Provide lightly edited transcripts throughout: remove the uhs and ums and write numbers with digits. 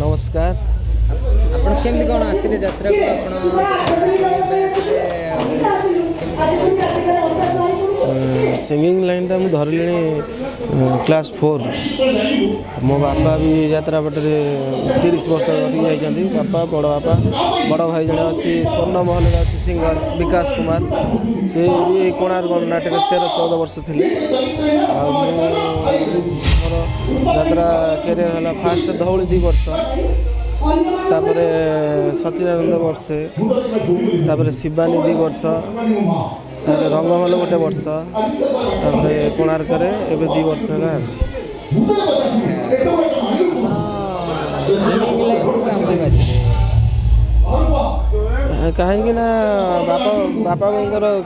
नमस्कार। आपण केमती कोन आसिले यात्रा को आपण सिंगिंग लाइन टा धरले क्लास 4 मो बापा भी यात्रा बटे 30 वर्ष जाइए बापा बड़ भाई जड़े अच्छी स्वर्ण महल अच्छी सिंगर विकास कुमार से भी कोणार्क नाटक 13-14 वर्ष थे मोर यात्रा कैरियर है फास्ट धौली 2 वर्ष तापर सचिनानंद वर्षे तापर शिवानी 2 वर्ष रंगमहल गोटे वर्ष तापर कोणार्क एवं 2 वर्ष है कहीं बापा बापा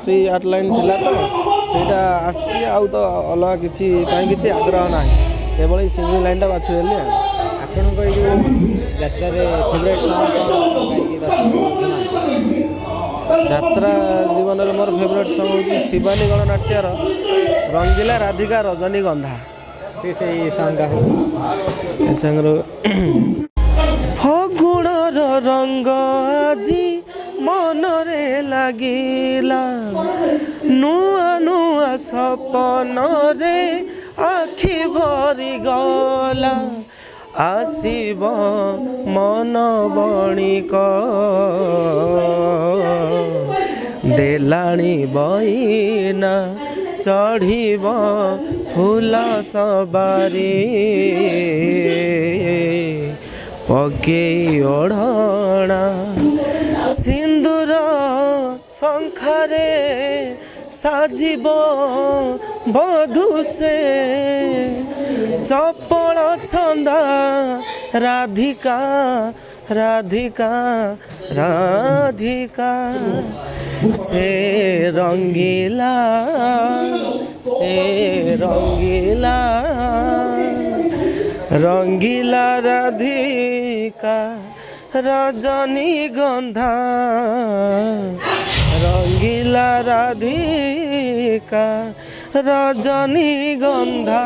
से आर्ट लाइन थिला तो सेटा आसी आउ तो अलग किसी कहीं किसी आग्रह ना केवल सिंगिंग लाइन टा बाछी देली आपण को यात्रा रे फेवरेट सॉन्ग यात्रा जीवन में मोर फेवरेट सॉन्ग होची शिवानी गणनाट्यर रंगीला राधिका रजनीगंधा से सॉन्ग हो संग फगुणर रंग आजी मनरे लागिला नुआ नुआ सपन रे आखि भरी गला आसीब मन बणिक देलाणी बइना चढ़ीब फूल सबारी पगे ओढ़ना सिंदूर शंखरे साजिब बधु से चपल छंदा राधिका राधिका राधिका से रंगीला रंगीला राधिका रजनीगंधा रंगीला राधिका रजनीगंधा।